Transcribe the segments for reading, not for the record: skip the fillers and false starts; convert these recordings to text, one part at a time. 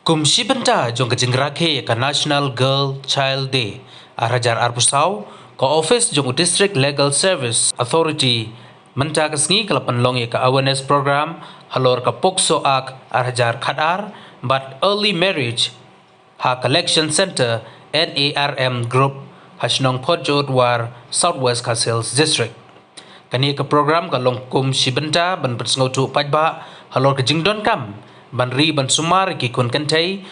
Kumsi benta jong kejingrake ka National Girl Child Day. Arajar arbusau ka office jong District Legal Service Authority menta kasngi kalapan long ka awareness program halor ka pokso ak arajar khadar but early marriage ha collection center NARM group hasnong Pojot war Southwest Castles District. Kani ka program ka long kumsi benta ban bersngautu pajba halor ka jingdon kam ban ri ban sumar ki kun kantai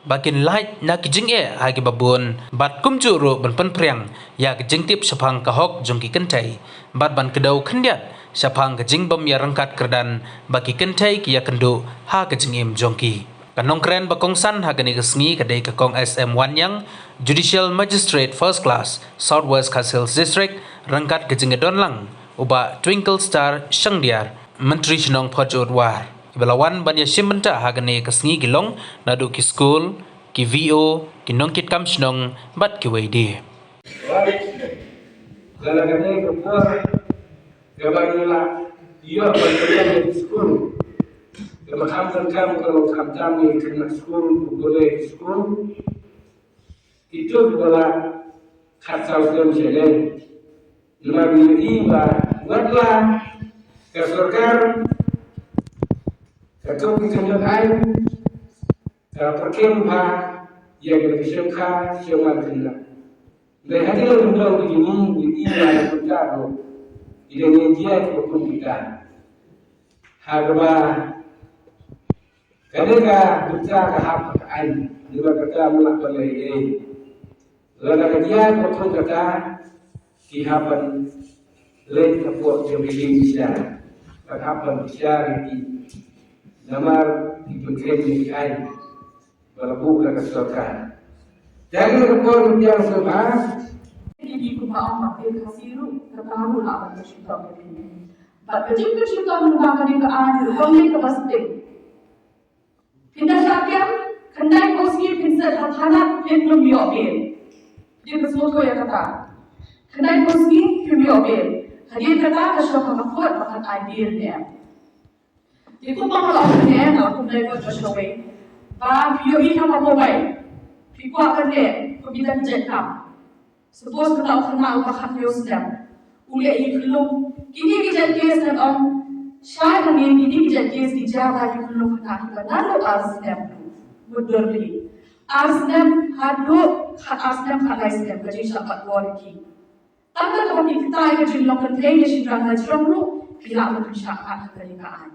bakin light na ki jing e ha ki babun bat kum chu ro ban pan priang ya ki jing tip sapang ka hok jong ki kantai bat ban kedau khandiat sapang ka jing bam ya rangkat kerdan baki kantai ki ya kendu ha ka jing im jong ki kanong kren bakong san ha kani kasngi kadai ka kong SM1 yang Judicial Magistrate First Class Southwest Castles District rangkat ka jing don lang uba Twinkle Star Shangdiar Menteri Shnong Pojot war Belawan banyak simbenta hagane kasngi gilong nadu ki school ki VO ki nongkit kam shnong bat ki weidi. Lalagane kapur gabanila dia berkerja di school. Kemakam kam kalau kam ni kena school boleh school itu adalah khasal dan jalan. Lalu ini wadlah kesorkan Kau bisa mengenai perkembangan yang bersengkah semakin. Dari hadir undang begini, ini adalah perkara yang dia hukum kita. Harga ketika kita kehampaan, juga kita melakukan ini. Lalu dia hukum kita kehampaan lain kepuak yang bisa, kehampaan bisa ini. Namar diberikan di air, walaupun mereka kesukaan. Jangan rekor yang sebab. Ini kuma orang pakai kasiru, ketahu lah apa cerita begini. Tapi cerita menggunakan ini ke air, kami ke masjid. Pindah syarikat, kendai kosir pindah tanah pindah biobel. Dia bersemutu ya kata. Kendai kosir pindah biobel. Hadir kata kesukaan makhluk makan air dia. Di kumpulan orang ni, aku dah ikut Joshua. Bah, video ini apa boleh? Fikir akan dia, kita jadikan. Suppose kita akan mahu makan video sedang. Uliah ini belum. Kini kita kes dan om. Syai kami ini kita kes di Jawa ini belum kena. Lalu asdem berdiri. Asdem hadu, asdem halai sedem. Kerja sahabat wariki. Tanda kami kita ikut jumlah penting yang sudah ngajrong lu. Bila aku syarat kerikaan.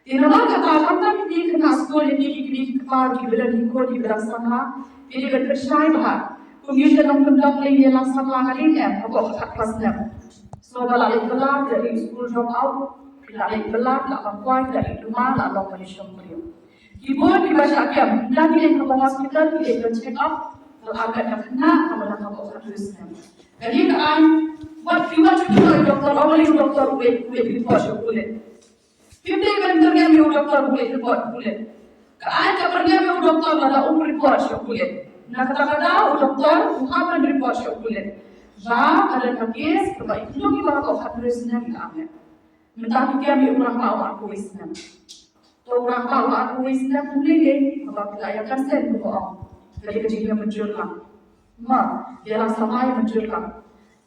Di nama kata kami ni kena sekolah ni kepala di belah lingkor di belah sana, ini berpercaya bahawa komisi dalam pendang lain yang langsung langgarin apa hak pasnya. So balai belah dari school drop out, balai belah nak kuat dari rumah nak long Malaysia beliau. Ibu di masyarakat, dah pilih ke hospital, pilih ke check up, agak nak kena, kamu nak apa harusnya. Jadi kan, buat kita cuci doktor, awalnya doktor boleh report boleh. Kita kan kerja dengan doktor boleh report boleh. Kan kerja dengan doktor ada report boleh. Nak kata-kata doktor apa report boleh. Bah ada kes kebaik itu kita kau harusnya kita. Minta kita ambil orang tahu aku Islam. Tu orang tahu aku Islam boleh ke? Apa kita yang sen bohong. Jadi kerja menjual. Dia sama yang menjual.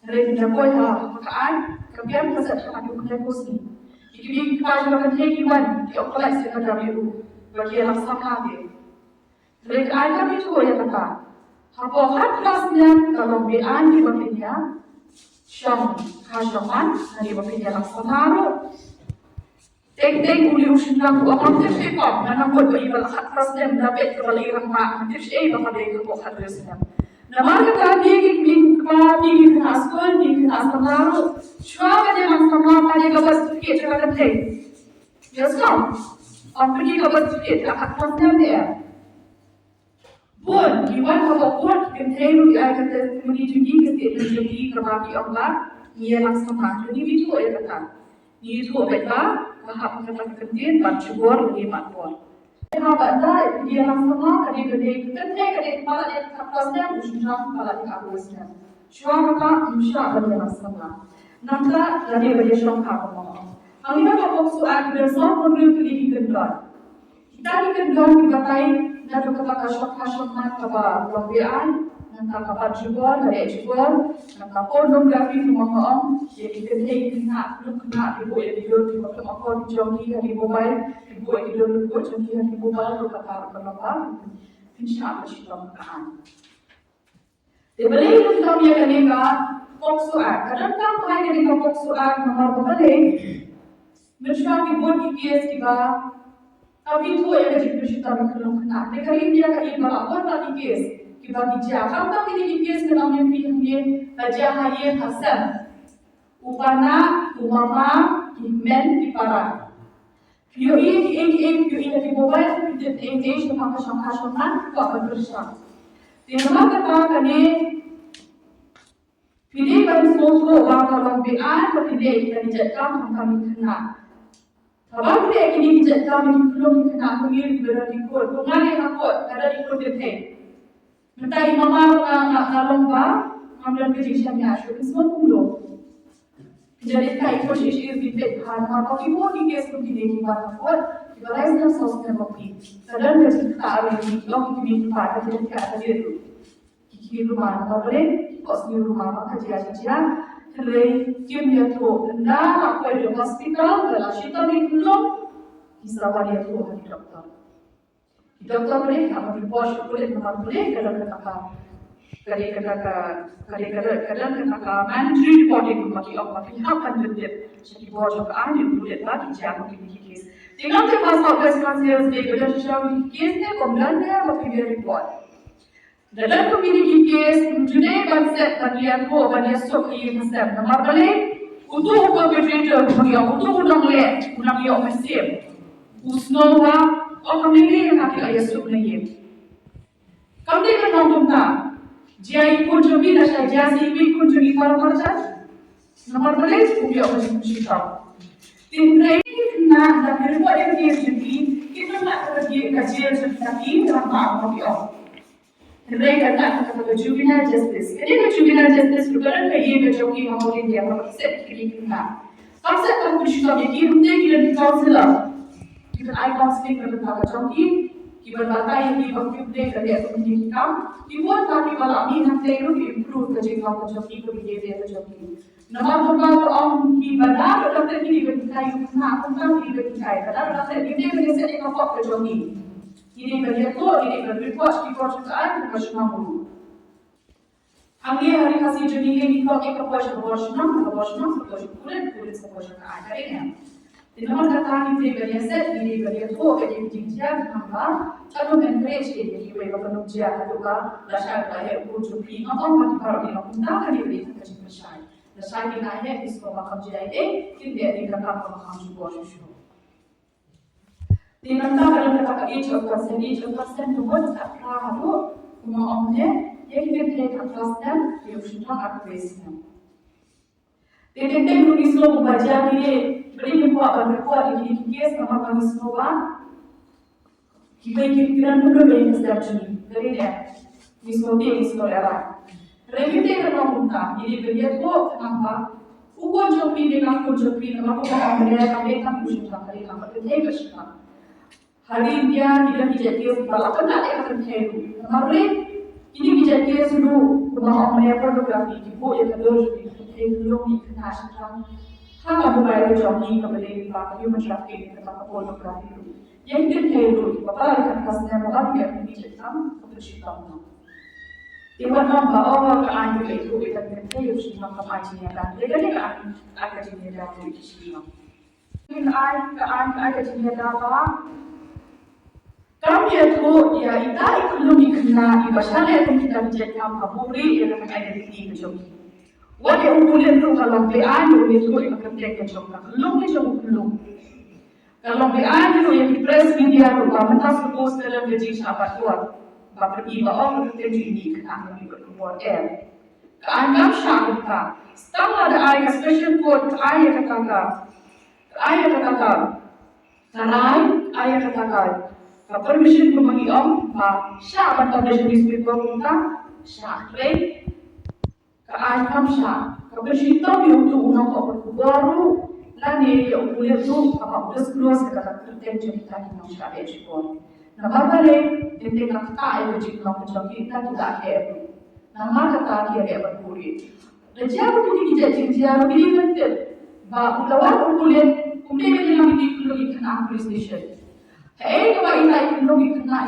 Hari ini boleh makan. Kemudian kita sedang aku kena kosni. Jadi kita juga menjadikan di operasi pada minggu bagi yang sama dia. Mereka ada itu yang kata, apa hak kelasnya kalau beran di bawahnya, syam kajaman dari bawahnya laksana. Tek uli usulan orang terfikir, mana buat ibadah hak kelasnya dapat kembali rahmat, terus bahawa dia itu hak kelasnya. Nama kata dia kembali ke sekolah, ke asrama. Siapa yang asrama pada kabar sedikit cakap teh. Yes no. Apa ni kabar sedikit hak kelasnya dia. Pun, iwan kalau pun kenteng kata menuju ke menjadi kembali Allah, ia laksana. Jadi itu ya kata. Itu beta, bahap kata kenteng, bacubor lagi matbor. Sahabat dah dia langsung kadi kepala dia kapasnya usung kepala dia kapasnya. Syua maka insya Allah dia langsung. Nanti dari dia syong kapal. Kami nak fokus soal bersama menurut kita kendor. Kita kendor kita na do kata kasok man kaba lombian na kaba jubor kare jubor na pornography kumakom ye ikathe na lukna ibu ye video ti kumakom jongi hari mobile ibu ye video lukko jongi hari mobile do kata kalapa insya Allah shitam kaan de balai lukam ye kaneka Pokso Act kadang-kadang pakai kaneka Pokso Act nomor balai mencuba dibuat di kes kita tapi itu yang jadi berita berkelung kena. Negara India kali berapa tadi kes kita bicara. Kalau ini kes kita mempunyai jahaya hasan, upana, umama, imen di para. Yo ini di mobile di English tu pakai sangka tu apa bersama. Di mana kata kani pilih bagi semua orang kalau biar pilih kita dijadikan kami kena. Abang dia kini bijak kami belum kena kemiri berada di kod. Pengali hakot ada di kod dia. Mentai mama nak lomba, ambil kerja siapa asal semua pulau. Jadi kai kod isu di depan mama ibu di kes tu kini kita hakot. Kita lain sosmed kopi. Kadang kerja kita ada di blog kini kita ada di ada di kiri rumah apa boleh? Kos di rumah kerja. Terlebih dia tu, anda apa di hospital, kalau kita di belum, kita balik tu hari doktor. Doktor boleh, kamu di pos boleh, kamu boleh, kalau kata mandatory reporting mati apa akan terjadi. Jadi pos apa yang boleh lagi jangan begini kes. Jangan terpaksa berselancar sebagai berdasarkan kesnya, komplainnya, bagi report. Dalam community case, today konsep bagian ko bagian sok ini konsep. Nomor balik, untuk perpetrator bagian untuk unang yo mesem. Usnowa, community yang kaki ayah sok naye. Kami kan nonton jai kunjungi nasa jasi bi kunjungi para percaya. Nomor balik, yo mesem kita. Timbre na berbuat yang dia jadi, kita nak pergi kajian seperti ramah bagian. Mereka nak kata juvenile justice. Jadi juvenile justice bukan kaya macam yang orang India orang set kiri kena. Konsep kan bersyukur jadi kita kira di counselor. Kita counseling kita macam ni. Kita baca yang di waktu kita kerja seperti kita. Dibuat kami kalau ini nanti itu improve kerja kita macam ni, behavior macam ni. Nama kita orang kita benar kita kiri kita yang kena, kita kiri kita. Kadang kita ini kita set kita macam ni. Ini bagian tu, ini berbuat juga macam mana? Kami hari kasih jadi ini kalau kita buat sebuah kulit sebuah ada ini. Di mana kata ini bagian set, ini bagian tu, bagian jijian, apa? Kalau encourage ini, kita penuja juga, dasar kaya ujubi, atau mati kalau kita pun tak ini kita percaya. Dasar kita ini semua macam jadi, kita ini kata macam sebuah sesuatu. Di mana kalau kita age of consent tu buat tak tahu, cuma omnya, yang kita lihat consent, dia sudah aktifkan. Jadi kita nulis semua baca ni, beri berbuat ini kes nama kami semua, kita kira dulu beri kesempatan, jadi dia, semua era. Kita kalau minta, jadi beri tu kenapa? Ukon jopi dengan ukon jopi, nama kami kami sudah kali kita bersama. Hari dia tidak dijadikan balapan ada yang terjadi. Kemarin ini dijadikan dulu rumah orang pornografi ibu yang kedua jadi belum internasional. Hanya mobile jogging kembali pak human trafficking tentang pornografi itu. Yang terjadi bapak akan kasihnya bapak yang dijadikan kebersihan. Iwan nama orang keanjur itu kita terjadi sudah kemajuan dan jadi kan akan jadi dalam istilah. Ini akan jadi dalam kami itu ya kita belum dikenal di masyarakat yang kita dijadikan pemuri yang dengan identiti macam ini. Wajah umumnya itu kalau beran itu yang kerja macam belum. Kalau beran itu yang di press media itu mentas post dalam gaji siapa tuan, bapak ibu orang kerja ini kena berbuat Keanggap syarita. Setelah ada ayat special code ayat katakan, ayat katakan. Permission bagi syah atau dari newspaper kita syah rate keanggap syah kebersihan untuk untuk baru lani yang boleh tu apa disclose kata tertentu kita yang syah ekspor Nama balik tentang kata itu jika macam kita tidak hebat. Nama kata dia hebat puri. Raja begini kita jinjia begini betul. Bah ulawan kuliah kuliah begini lagi kuliah kena police station. Hey kalau kita kuliah kena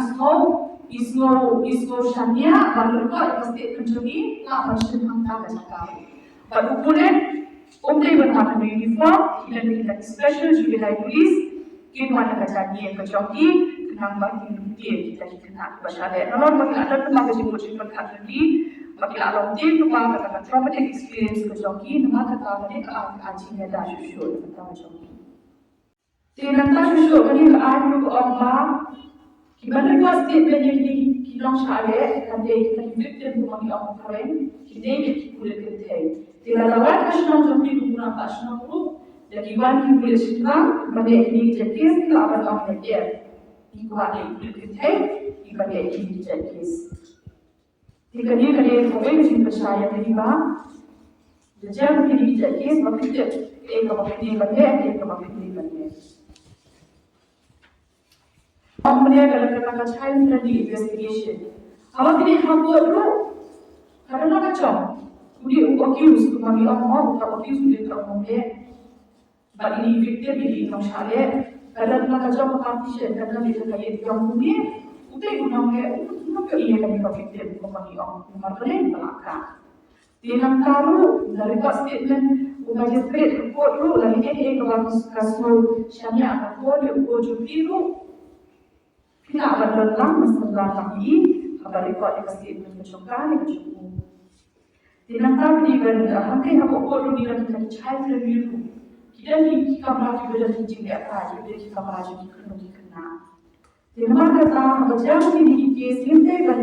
isno shania baru kau pasti mencuri nak macam hangta bercakap. Baru kuliah berhak uniform kita special juvenile police kita mana kejadian kejoki kenang bagi dia kita kena bersyariat. Namun bagi ada tu maka jemput berkat lagi bagi alam dia tu maka kata traumatic experience kejoki nama kata dia ajinya dah susu kata kejoki. Dengan tak susu ni ada tu orang gimana kau statement yang kita syariat kan dia kita victim tu bagi orang lain kita ni boleh kita. Tidak lawat nasional jombi guna nasional tu jadi wan boleh sekarang pada ini jadi kita akan orang dia. Ikuat kita ibadah ini jadi. Jika dia kerja boleh mesti percaya diri bah. Jangan ini jadi sebab kita kalau kita ibadah kalau kita ibadah. Kemudian kalau kita child friendly investigation, awak tidak hambat dulu kerana kacau. Kemudian accused tu kami orang tak accused dia tak boleh. Bagi ini victim ini masalah. Kalau nak kerja competition, kalau kita kaya yang punya, utai guna iya kami victim kami orang marah belaka. Dalam tahu dari statement magistrate report lu lagi ini kalau kasus syariah aku dia uji biru. Kita akan dalam masalah lagi, kabar report statement kecokan kecukup. Dalam tahu ni hampir apa pun ni kita child review. Kita ni kamera kita dah tinggi apa, kita kamera jadi kena. Dalam kata macam ni kes ini kan,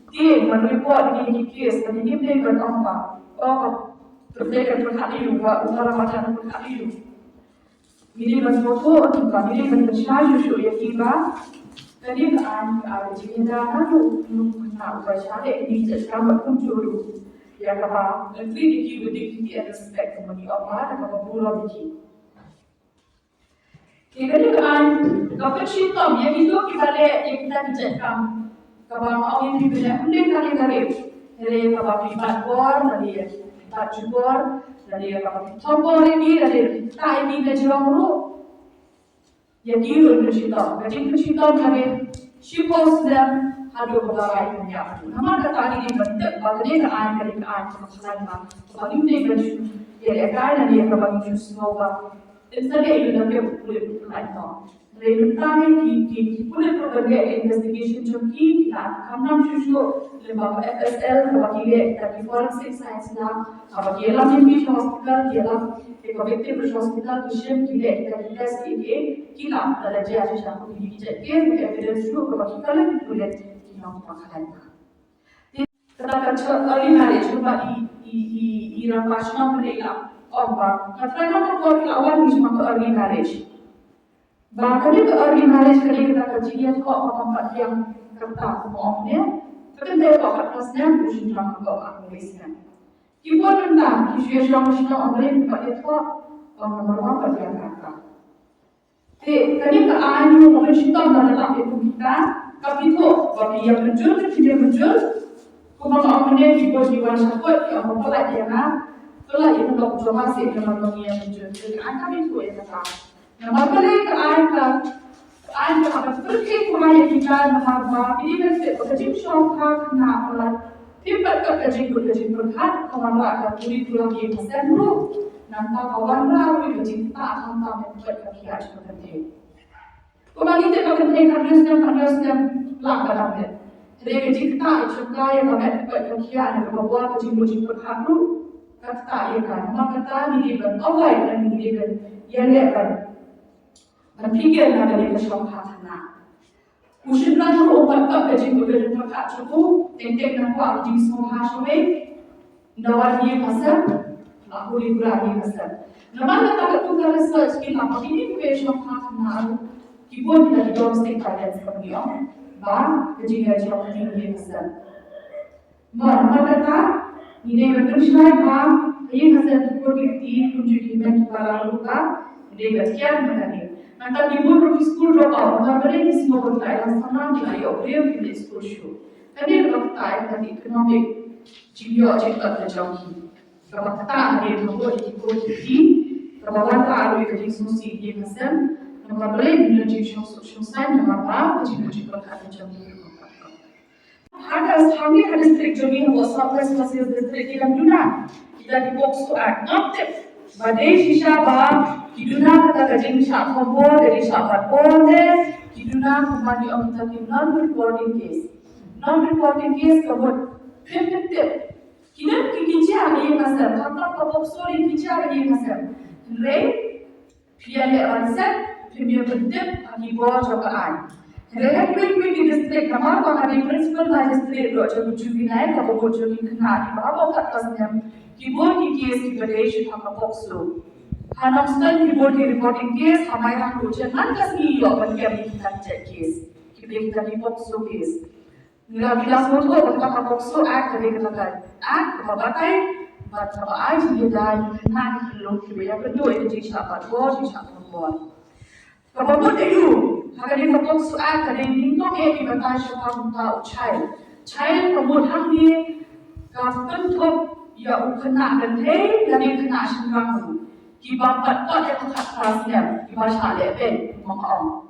dia report ni kes, tapi dia kan apa? Oh, terdekat berkali dua, orang macam berkali dua. Ini masuk tu, ini kan bersyai susu ya tiba. Tadi kan ada cerita tu, nak bersyai ini sekarang berkumpul. Ya kapa, nanti dia respect kembali apa, kapa bola biji. Jika kan, kapa cerita yang itu kita dijadikan, kapa mau yang dibeli, mungkin kali dari kapa privat bor, dari privat jubor, dari kapa tombol ini, dari kita ini lejuang lu, yang itu cerita, jadi cerita dari suppose them. Hadu berbagai dunia. Nama kata ini bentuk bagaimana keadaan masalah. Bagi mereka dia akan ada yang berbagi semua. Sebenarnya itu nanti boleh berlaku. Mereka ni boleh berbagai investigation joki kita kamera susu lembaga FSL bagi dia dari forensic science lah. Bagi dia di hospital dia lah. Victim hospital kisah dia dari test ini kita dalam jasa yang boleh dijadikan evidence itu bagi kalian boleh yang pakalan. Tetapi early marriage cuma ira pasna mereka apa? Katanya kalau awal ni cuma early marriage. Bahkan itu early marriage kalau kita kajian kok tempat yang kertas omnya, tapi dia kok kertasnya bukan cuma kok Malaysia. Kita tentang isu yang orang tempat itu orang nomor apa dia kata. Jadi keadaan yang kita dalam itu kita kapito bagi yang muncul tidak muncul kemudian dibuat sakit yang memulai dia telah itu informasi yang muncul angka itu yang kata nama mereka angka apa seperti kemana kita nama ini berarti kerja syarikat nama tiba kerja berkat kemana akan beri lagi pesan dulu nanti kawan lalu kerja kita akan tahu kerja seperti Kembali kita harusnya langkah lagi. Jadi kita juga yang kami berkian bahwa kecil-kecil berharu kata ikan, maka ni dia awal dan dia yang lepas. Berfikir ada dia syarikat. Usianya obat kecil-kecil berkat cukup, tentek nampak jenis semua hasilnya. Nawar dia pasal, aku liburan dia pasal. Nama kata tu kalau research kita, ini bukan syarikat. Kibun dari domestic violence kemudian, bah kejadian ini besar. Maka ini berteruslah bah ini hasil produktif tunjuk iman para luka, ini berkian mengenai. Nanti di bawah school drop out, nanti di semua berkait sama di hari operasi di school show. Tadi berkait tadi economic jiwa cipta terjangkit. Kalau kita ada yang membuat di kalau kita ada yang solusi di kawasan, nama boleh menjadi solusi nama apa jadi berkait terjangkit. Ada distrik jadi yang Southwest Pasir distrik yang mana kita di box tu aktif. Badai sisa bah Kiduna kata kajing syak kompor dari syak patpon deh. Kiduna kembali om tadi non-reporting case. Non-reporting case kabut pep. Kiduna kikici ada yang kasar. Tanpa kapok story kikici ada yang kasar. Ray, piala ranset, premier berdep, agi bawa cokaan. Ray quick di distrik nama bang ada principal magistrate lo jadi juvenile kapok jadi kena. Bawa kat pasnya. Keyboard की केस की बदेश हम बॉक्सो हनमस्टन कीबोर्ड की reporting case हमारे यहाँ रोजन मन कसमी अपन के अपनी कंटेंट केस की ब्रेक करनी बॉक्सो केस मेरा विलास मोड को अपन का बॉक्सो एक्ट करेगा लगा एक्ट बताए बात अब आज ये जाए ना लोग की बेटा पर दो एक चीज आप बहुत ही शानदार बहुत कब वो देखो अगर ये बॉक्सो एक्ट करें इनको एक ही बताए शब्द उनका चाइल्ड प्रमोट हम ये काफन तो या ukena kan hei dan ukena sengkamu ki bapak tak ada khasnya ki bahasa leben mengong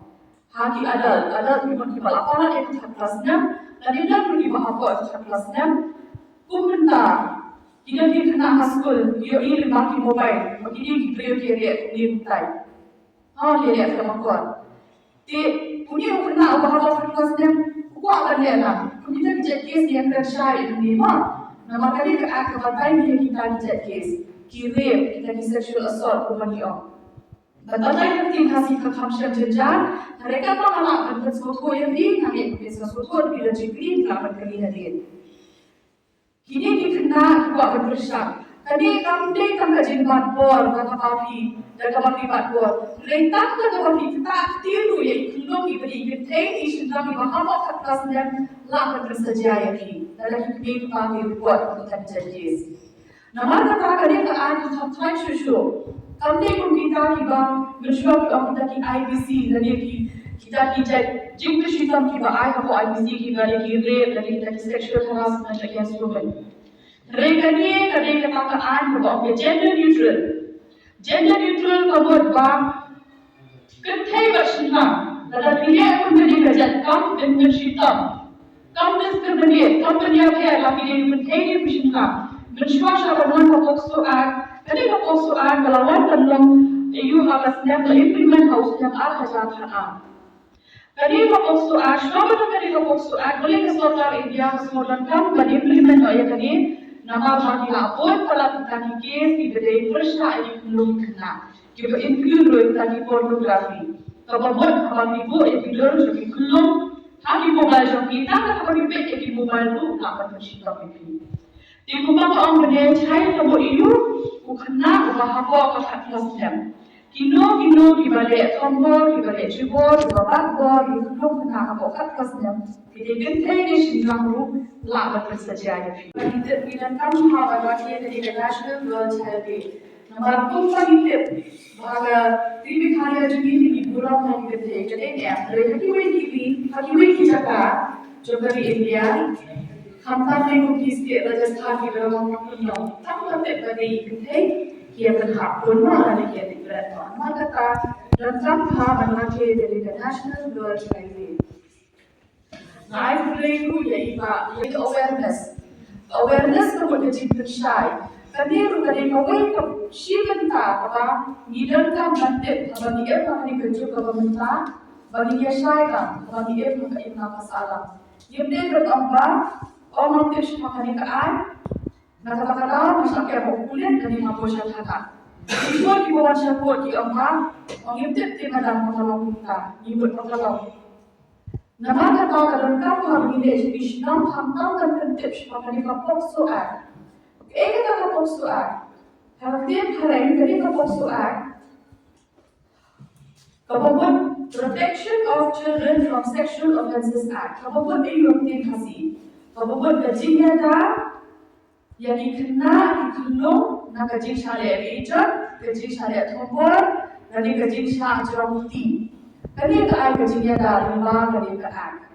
haki ada ki balapara itu khasnya dan dia pergi bahawa itu khasnya kumenta kita dia kena haskul dia ini bagi mobile bagi dia ki beliau dia ni mutai dia sama kuat ti punya ukena bahawa khasnya ku akan dia lah kita kerja kes dia kerja ini mah nama kali ke akabatai ni kita dijat kes, rape, kita di sexual assault kumani om. Batalai kerti kasih kekamsian jenjang, mereka pun anak bersesuatu yang ni, kami bersesuatu bila jikri kelapan kali hadir. Kini dikena kita berbersyak. Tadi kami kajian matbor, kami matbor. Rentak kami kita tiru yang belum diberi ketai, isu kami bahawa kertas dan lapan bersedia lagi. Dalam hidup kami buat untuk terjadi. Nama kata kali ke ada sampai susu. Kami pun kita kiba mencuba kita ki IBC dan kita jika kita kiba IBC kiba rape dan kita sexual harassment against women. Mereka ni kata keadaan bahwa gender neutral kabut bang ketai bersihkan. Dalam dia pun beri kerja kam dan bersihkan. Kam discriminate, kam penyakit lagi dia menjadi bersihkan. Mencuba syarat kapokso kali kapokso kalau orang belum EU harusnya implement harus yang kerjaan. Kali kapokso selama kali kapokso boleh keseluruhan India keseluruhan kam kali implement ayat kali. Nama bagi lapor kalau kita kes diberi persyaratan yang belum kena. Kita include tadi pornografi. Kalau buat ibu yang tidur jadi belum haki mobile yang kita kalau dibeli jadi mobile tu tak akan bersihkan ini. Di rumah orang berdaya cahaya kalau iu kena bahawa kata kelasnya. Kino di balik tombol, di balik jebol, di balik bor, di belum kena bahawa kata kelasnya. Jadi kita ini sendiri lawan bersedia. Bila kami hawa dari National Girl Child Day, nama pun kami bahawa TV karya juga di bulan yang kita jadi ni. Hadiway kita juga di India. Hampa tengok kisah Rajasthan di dalam penuh. Tanpa terjadi kita ia berhak pun ada dia di berat. Maka dan tanpa mengaji dari National Girl Child Day. I believe itu awareness kepada jiwa syai. Kadang kawai siapa kata nidan kan nanti bagi dia kami kerja pemerintah bagi dia syai kan bagi dia mungkin masalah. Dia bertambah orang tu sepakat kan. Kata-kata masyarakat populer dari masyarakat kata. Ibu di bawah syarikat di orang itu tidak dalam masalah kita. Ibu masalah. Nama kata kalau kamu ini Islam hantar dan tertib seperti kapokso kata kapokso harap dia keren dari kapokso kapokon Protection of Children from Sexual Offences Act. Kapokon ini yang kasih. Kapokon kajinya dah yang kena dikelong nak kaji syariat ejat, kaji syariat tombol, Kani kajing syak jerong ti. Kani ka ai kajing ya da rimba kani ka ai.